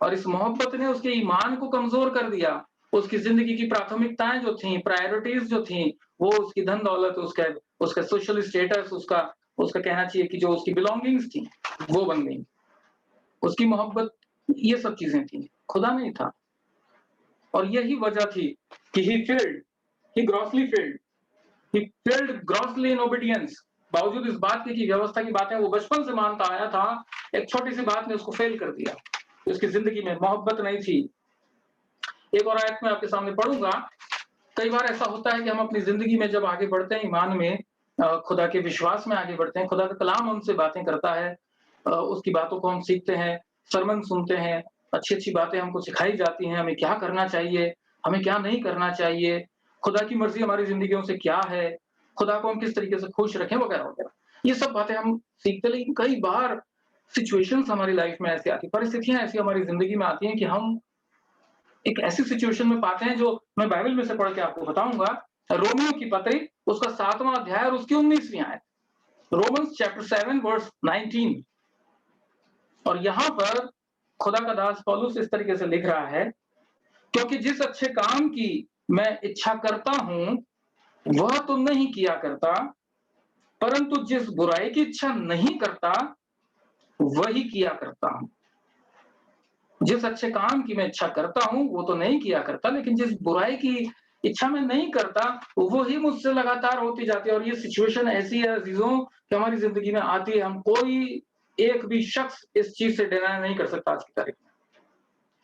और इस मोहब्बत ने उसके ईमान को कमजोर कर दिया। उसकी जिंदगी की प्राथमिकताएं जो थी, प्रायोरिटीज जो थी, वो उसकी धन दौलत, उसका सोशल स्टेटस, उसका कहना चाहिए कि जो उसकी बिलोंगिंग्स थी वो बन गई। उसकी मोहब्बत ये सब चीजें थी, खुदा नहीं था। और यही वजह थी कि he grossly failed grossly in obedience। बावजूद इस बात की व्यवस्था की बातें वो बचपन से मानता आया था, एक छोटी सी बात ने उसको फेल कर दिया। उसकी जिंदगी में मोहब्बत नहीं थी। एक और आयत में आपके सामने पढ़ूंगा। कई बार ऐसा होता है कि हम अपनी जिंदगी में जब आगे बढ़ते हैं, ईमान में, खुदा के विश्वास में आगे बढ़ते हैं, खुदा का कलाम हमसे बातें करता है, उसकी बातों को हम सीखते हैं, सरमन सुनते हैं, अच्छी बातें हमको सिखाई जाती हैं, हमें क्या करना चाहिए, हमें क्या नहीं करना चाहिए, खुदा की मर्जी हमारी जिंदगियों से क्या है, खुदा को हम किस तरीके से खुश रखें, वगैरह वगैरह। ये सब बातें हम सीखते, लेकिन कई बार सिचुएशंस हमारी लाइफ में ऐसी आती, परिस्थितियां ऐसी हमारी जिंदगी में आती हैं कि हम एक ऐसी सिचुएशन में पाते हैं, जो मैं बाइबल में से पढ़ के आपको बताऊंगा। रोमियो की पत्री उसका 7वां अध्याय और उसकी 19वीं आयत, रोमन्स चैप्टर 7 वर्स 19। और यहां पर खुदा का दास पौलुस इस तरीके से लिख रहा है, क्योंकि जिस अच्छे काम की मैं इच्छा करता हूं वह तो नहीं किया करता, परंतु जिस बुराई की इच्छा नहीं करता वही किया करता हूं। जिस अच्छे काम की मैं इच्छा करता हूं वो तो नहीं किया करता, लेकिन जिस बुराई की इच्छा मैं नहीं करता वो ही मुझसे लगातार होती जाती है। और ये सिचुएशन ऐसी है अजीजों कि हमारी जिंदगी में आती है, हम कोई एक भी शख्स इस चीज से डिनाई नहीं कर सकता। आज की तारीख में,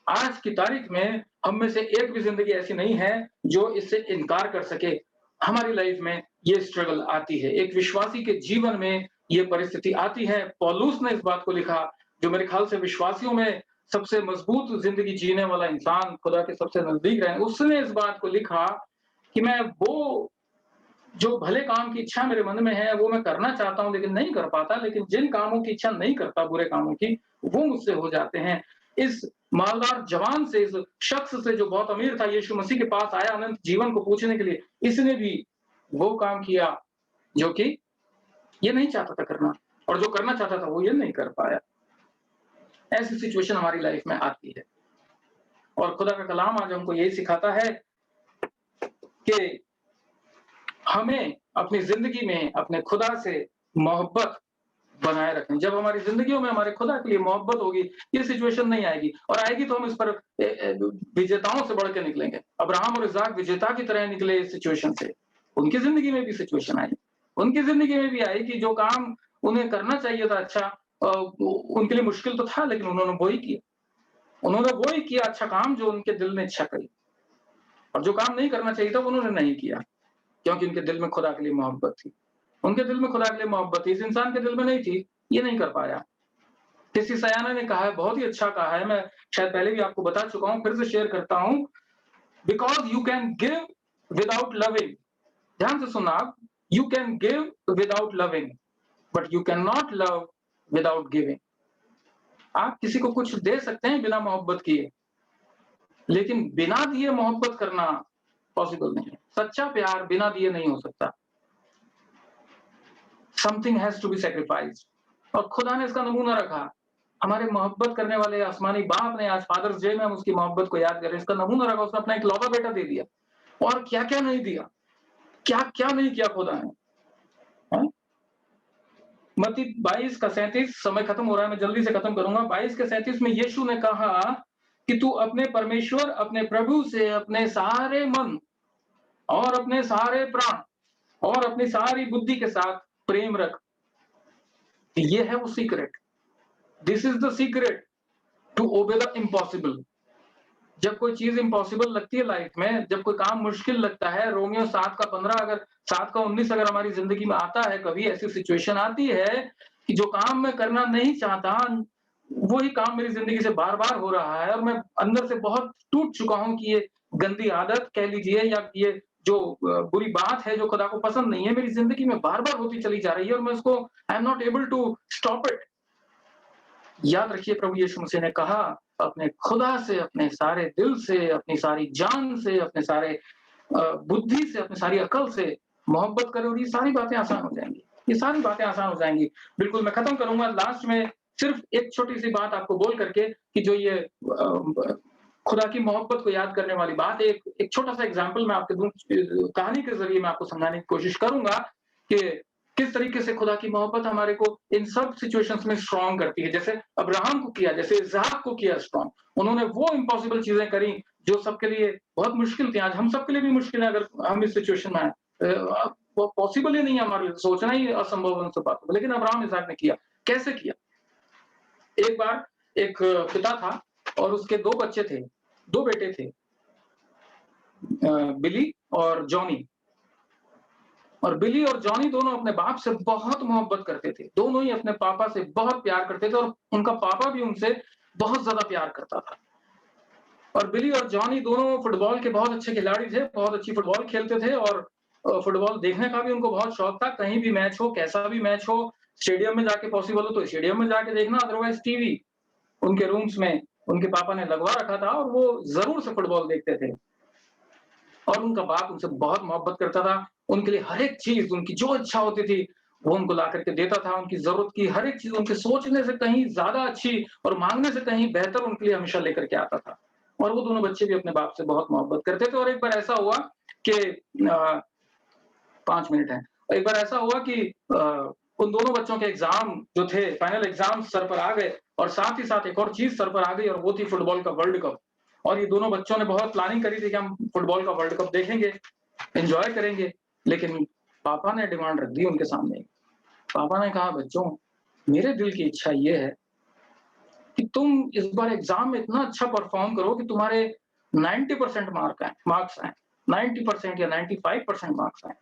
आज की तारीख में हम में से एक भी जिंदगी ऐसी नहीं है जो इससे इनकार कर सके। हमारी लाइफ में ये स्ट्रगल आती है, एक विश्वासी के जीवन में ये परिस्थिति आती है। पौलुस ने इस बात को लिखा, जो मेरे ख्याल से विश्वासियों में सबसे मजबूत जिंदगी जीने वाला इंसान, खुदा के सबसे नजदीक रहे, उसने इस बात को लिखा कि मैं वो जो भले काम की इच्छा मेरे मन में है वो मैं करना चाहता हूं लेकिन नहीं कर पाता, लेकिन जिन कामों की इच्छा नहीं करता, बुरे कामों की, वो मुझसे हो जाते हैं। इस मालदार जवान से, इस शख्स से जो बहुत अमीर था, यीशु मसीह के पास आया अनंत जीवन को पूछने के लिए, इसने भी वो काम किया जो कि ये नहीं चाहता था करना, और जो करना चाहता था वो ये नहीं कर पाया। ऐसी सिचुएशन हमारी लाइफ में आती है, और खुदा का कलाम आज हमको यही सिखाता है कि हमें अपनी जिंदगी में अपने खुदा से मोहब्बत बनाए रखें। जब हमारी जिंदगियों में हमारे खुदा के लिए मोहब्बत होगी, ये सिचुएशन नहीं आएगी, और आएगी तो हम इस पर विजेताओं से बढ़ के निकलेंगे। अब्राहम और इसहाक विजेता की तरह निकले इस सिचुएशन से। उनकी जिंदगी में भी सिचुएशन आई, उनकी जिंदगी में भी आई कि जो काम उन्हें करना चाहिए था अच्छा, उनके लिए मुश्किल तो था, लेकिन उन्होंने वो ही किया। उन्होंने वो ही किया अच्छा काम जो उनके दिल ने इच्छा करी, और जो काम नहीं करना चाहिए था वो उन्होंने नहीं किया, क्योंकि उनके दिल में खुदा के लिए मोहब्बत थी। उनके दिल में खुदा के लिए मोहब्बत थी, इस इंसान के दिल में नहीं थी, ये नहीं कर पाया। किसी सयाना ने कहा है, बहुत ही अच्छा कहा है, मैं शायद पहले भी आपको बता चुका हूं, फिर से शेयर करता हूं, because you can give without loving. ध्यान से सुनना आप, you can give without loving, but you can not love without giving. आप किसी को कुछ दे सकते हैं बिना मोहब्बत किए, लेकिन बिना दिए मोहब्बत करना पॉसिबल नहीं है। सच्चा प्यार बिना दिए नहीं हो सकता। Something has to be sacrificed, और खुदा ने इसका नमूना रखा। हमारे मोहब्बत करने वाले आसमानी बाप ने, आज फादर्स डे में हम उसकी मोहब्बत को याद करें, इसका नमूना रखा। उसने अपना इकलौता बेटा दे दिया, और क्या क्या नहीं दिया, क्या क्या नहीं किया खुदा ने। मत्ती 22:37, समय खत्म हो रहा है, मैं जल्दी से खत्म करूंगा। 22:37 में यीशु ने कहा कि तू अपने परमेश्वर, अपने प्रभु से अपने सारे मन और अपने सारे प्राण और अपनी सारी बुद्धि के साथ प्रेम रख। ये है वो secret. This is the secret to obey the impossible. जब कोई चीज इम्पॉसिबल लगती है लाइफ में, जब कोई काम मुश्किल लगता है, रोमियो 7:15 अगर 7:19 अगर हमारी जिंदगी में आता है, कभी ऐसी सिचुएशन आती है कि जो काम मैं करना नहीं चाहता, वही काम मेरी जिंदगी से बार बार हो रहा है, और मैं अंदर से बहुत टूट चुका हूं कि ये गंदी आदत कह लीजिए, या ये जो बुरी बात है जो खुदा को पसंद नहीं है, मेरी जिंदगी में बार बार होती चली जा रही है, और मैं उसको I am not able to stop it. याद रखिए, प्रभु यीशु मसीह ने कहा, अपने खुदा से, अपने सारे दिल से, अपनी सारी जान से, अपने सारे बुद्धि से, अपनी सारी अकल से मोहब्बत करो, और ये सारी बातें आसान हो जाएंगी। ये सारी बातें आसान हो जाएंगी। बिल्कुल, मैं खत्म करूंगा लास्ट में सिर्फ एक छोटी सी बात आपको बोल करके, कि जो ये खुदा की मोहब्बत को याद करने वाली बात, एक छोटा सा एग्जाम्पल मैं आपके दूं, कहानी के जरिए मैं आपको समझाने की कोशिश करूंगा कि किस तरीके से खुदा की मोहब्बत हमारे को इन सब सिचुएशंस में स्ट्रॉन्ग करती है। जैसे अब्राहम को किया, जैसे इसहाक को किया स्ट्रॉन्ग। उन्होंने वो इम्पॉसिबल चीजें करी जो सबके लिए बहुत मुश्किल थी। आज हम सबके लिए भी मुश्किल है, अगर हम इस सिचुएशन में आए, वो पॉसिबल ही नहीं है हमारे लिए, सोचना ही असंभव उन सब बातों को, लेकिन अब्राहम इसहाक ने किया। कैसे किया? एक बार एक पिता था और उसके 2 बच्चे थे, 2 बेटे थे, बिली और जॉनी। और बिली और जॉनी दोनों अपने बाप से बहुत मोहब्बत करते थे, दोनों ही अपने पापा से बहुत प्यार करते थे, और उनका पापा भी उनसे बहुत ज्यादा प्यार करता था। और बिली और जॉनी दोनों फुटबॉल के बहुत अच्छे खिलाड़ी थे, बहुत अच्छी फुटबॉल खेलते थे, और फुटबॉल देखने का भी उनको बहुत शौक था। कहीं भी मैच हो, कैसा भी मैच हो, स्टेडियम में जाके पॉसिबल हो तो स्टेडियम में जाके देखना, अदरवाइज टीवी उनके रूम्स में उनके पापा ने लगवा रखा था, और वो जरूर से फुटबॉल देखते थे। और उनका बाप उनसे बहुत मोहब्बत करता था, उनके लिए हर एक चीज, उनकी जो इच्छा होती थी वो उनको ला करके देता था। उनकी जरूरत की हर एक चीज उनके सोचने से कहीं ज्यादा अच्छी और मांगने से कहीं बेहतर उनके लिए हमेशा लेकर के आता था। और वो दोनों बच्चे भी अपने बाप से बहुत मोहब्बत करते थे। और एक बार ऐसा हुआ कि 5 मिनट है, एक बार ऐसा हुआ कि उन दोनों बच्चों के एग्जाम जो थे, फाइनल एग्जाम सर पर आ गए, और साथ ही साथ एक और चीज सर पर आ गई, और वो थी फुटबॉल का वर्ल्ड कप। और ये दोनों बच्चों ने बहुत प्लानिंग करी थी कि हम फुटबॉल का वर्ल्ड कप देखेंगे, एंजॉय करेंगे, लेकिन पापा ने डिमांड रख दी उनके सामने। पापा ने कहा, बच्चों, मेरे दिल की इच्छा ये है कि तुम इस बार एग्जाम में इतना अच्छा परफॉर्म करो कि तुम्हारे 90% मार्क्स आए, 90% या 95% मार्क्स आए।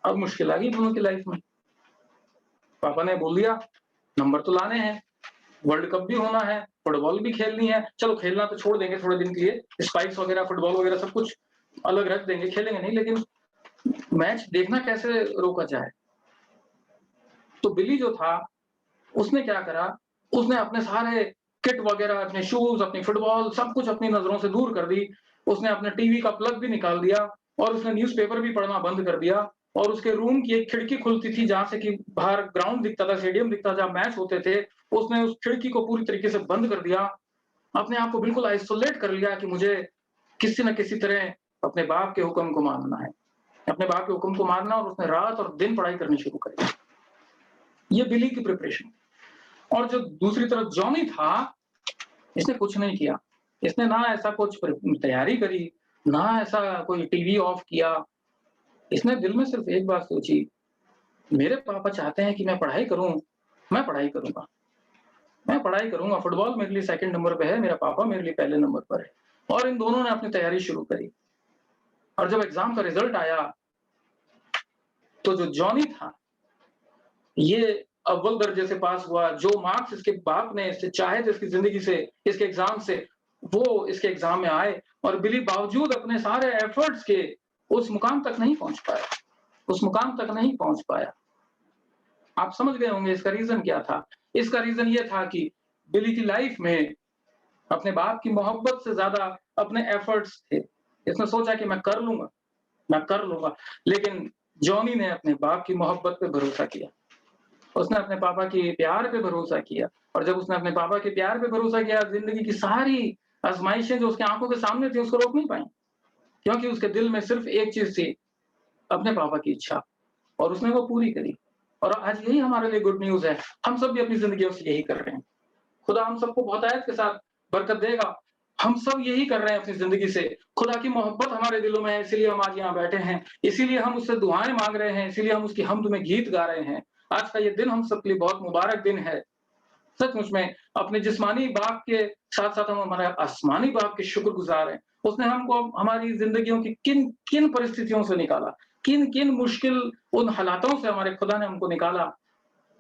अब मुश्किल आ गई दोनों की लाइफ में। पापा ने बोल दिया, नंबर तो लाने हैं, वर्ल्ड कप भी होना है, फुटबॉल भी खेलनी है, चलो खेलना तो छोड़ देंगे थोड़े दिन के लिए, स्पाइक्स वगैरह, फुटबॉल वगैरह सब कुछ अलग रख देंगे, खेलेंगे नहीं, लेकिन मैच देखना कैसे रोका जाए। तो बिली जो था, उसने क्या करा, उसने अपने सारे किट वगैरह, अपने शूज, अपनी फुटबॉल, सब कुछ अपनी नजरों से दूर कर दी। उसने अपने टीवी का प्लग भी निकाल दिया, और उसने न्यूज़पेपर भी पढ़ना बंद कर दिया, और उसके रूम की एक खिड़की खुलती थी जहां से कि बाहर ग्राउंड दिखता था, स्टेडियम दिखता था जहां मैच होते थे। उसने उस खिड़की को पूरी तरीके से बंद कर दिया, अपने आप को बिल्कुल आइसोलेट कर लिया कि मुझे किसी न किसी तरह अपने बाप के हुक्म को मानना है, अपने बाप के हुक्म को मानना। और उसने रात और दिन पढ़ाई करनी शुरू करी। ये बिली की प्रिपरेशन। और जो दूसरी तरफ जॉनी था, इसने कुछ नहीं किया, इसने ना ऐसा कुछ तैयारी करी, ना ऐसा कोई टीवी ऑफ किया। इसने दिल में सिर्फ एक बात सोची, मेरे पापा चाहते हैं कि मैं पढ़ाई करूं, मैं पढ़ाई करूंगा, मैं पढ़ाई करूंगा। फुटबॉल मेरे लिए सेकंड नंबर पे है, मेरा पापा मेरे लिए पहले नंबर पर है। और इन दोनों ने अपनी तैयारी शुरू करी। और जब एग्जाम का रिजल्ट आया तो जो जॉनी था, ये अव्वल दर्जे से पास हुआ। जो मार्क्स इसके बाप ने इससे चाहे थे इसकी जिंदगी से, इसके एग्जाम से, वो इसके एग्जाम में आए। और बिली बावजूद अपने सारे एफर्ट्स के उस मुकाम तक नहीं पहुंच पाया, उस मुकाम तक नहीं पहुंच पाया। आप समझ गए होंगे इसका रीजन क्या था। इसका रीजन ये था कि बिली की लाइफ में अपने बाप की मोहब्बत से ज्यादा अपने एफर्ट्स थे। इसने सोचा कि मैं कर लूंगा, मैं कर लूंगा। लेकिन जॉनी ने अपने बाप की मोहब्बत पे भरोसा किया, उसने अपने पापा के प्यार पे भरोसा किया। और जब उसने अपने पापा के प्यार पे भरोसा किया, जिंदगी की सारी आजमाइशें जो उसकी आंखों के सामने थी उसको रोक नहीं पाई, क्योंकि उसके दिल में सिर्फ एक चीज थी, अपने पापा की इच्छा, और उसने वो पूरी करी। और आज यही हमारे लिए गुड न्यूज है, हम सब भी अपनी जिंदगियों से यही कर रहे हैं। खुदा हम सबको बहुतायत के साथ बरकत देगा। हम सब यही कर रहे हैं अपनी जिंदगी से। खुदा की मोहब्बत हमारे दिलों में है, इसीलिए हम आज यहाँ बैठे हैं, इसीलिए हम उससे दुआएं मांग रहे हैं, इसीलिए हम उसकी हमद में गीत गा रहे हैं। आज का ये दिन हम सबके लिए बहुत मुबारक दिन है। सचमुच में अपने जिस्मानी बाप के साथ साथ हम हमारे आसमानी बाप के शुक्रगुजार हैं। उसने हमको हमारी जिंदगियों की किन किन परिस्थितियों से निकाला, किन किन मुश्किल उन हालातों से हमारे खुदा ने हमको निकाला,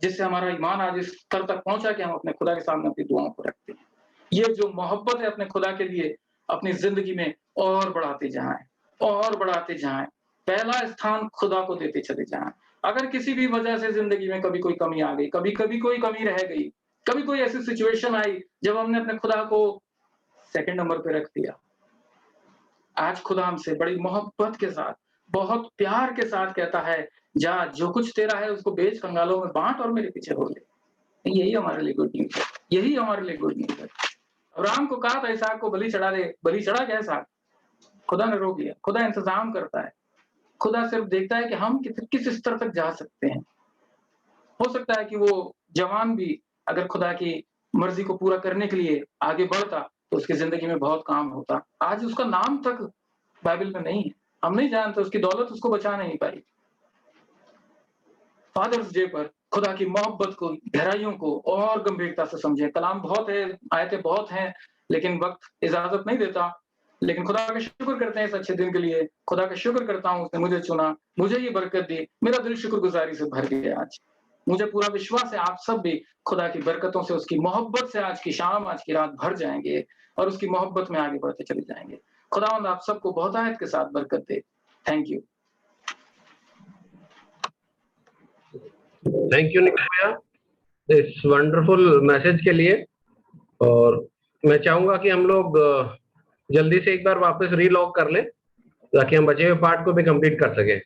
जिससे हमारा ईमान आज इस स्तर तक पहुंचा कि हम अपने खुदा के सामने अपनी दुआओं को रखते हैं। ये जो मोहब्बत है अपने खुदा के लिए, अपनी जिंदगी में और बढ़ाते जाएं, और बढ़ाते जाएं। पहला स्थान खुदा को देते चले जाएं। अगर किसी भी वजह से जिंदगी में कभी कोई कमी आ गई, कभी कभी कोई कमी रह गई, कभी कोई ऐसी सिचुएशन आई जब हमने अपने खुदा को सेकंड नंबर पे रख दिया, आज खुदा हमसे बड़ी मोहब्बत के साथ, बहुत प्यार के साथ कहता है, जा जो कुछ तेरा है उसको बेच कंगालों में बांट और मेरे पीछे हो ले। यही हमारे लिए गुड न्यूज है, यही हमारे लिए गुड न्यूज है। अब्राहम को कहा था इसहाक को बलि चढ़ा दे, बलि चढ़ा क्या इसहाक? खुदा ने रोक लिया। खुदा इंतजाम करता है, खुदा सिर्फ देखता है कि हम किस स्तर तक जा सकते हैं। हो सकता है कि वो जवान भी अगर खुदा की मर्जी को पूरा करने के लिए आगे बढ़ता तो उसकी जिंदगी में बहुत काम होता। आज उसका नाम तक बाइबल में नहीं है, हम नहीं जानते, उसकी दौलत उसको बचा नहीं पाई। फादर्स डे पर खुदा की मोहब्बत को, गहराइयों को और गंभीरता से समझें। कलाम बहुत है, आयतें बहुत हैं, लेकिन वक्त इजाजत नहीं देता। लेकिन खुदा का शुक्र करते हैं इस अच्छे दिन के लिए। खुदा का शुक्र करता हूँ उसने मुझे चुना, मुझे ये बरकत दी। मेरा दिल शुक्रगुजारी से भर गया आज। मुझे पूरा विश्वास है आप सब भी खुदा की बरकतों से, उसकी मोहब्बत से आज की शाम, आज की रात भर जाएंगे और उसकी मोहब्बत में आगे बढ़ते चले जाएंगे। खुदावंद आप सबको बहुतायत के साथ बरकत दे। Thank you. थैंक यू निको भैया इस वंडरफुल मैसेज के लिए। और मैं चाहूंगा कि हम लोग जल्दी से एक बार वापस रीलॉग कर लें ताकि हम बचे हुए पार्ट को भी कंप्लीट कर सकें।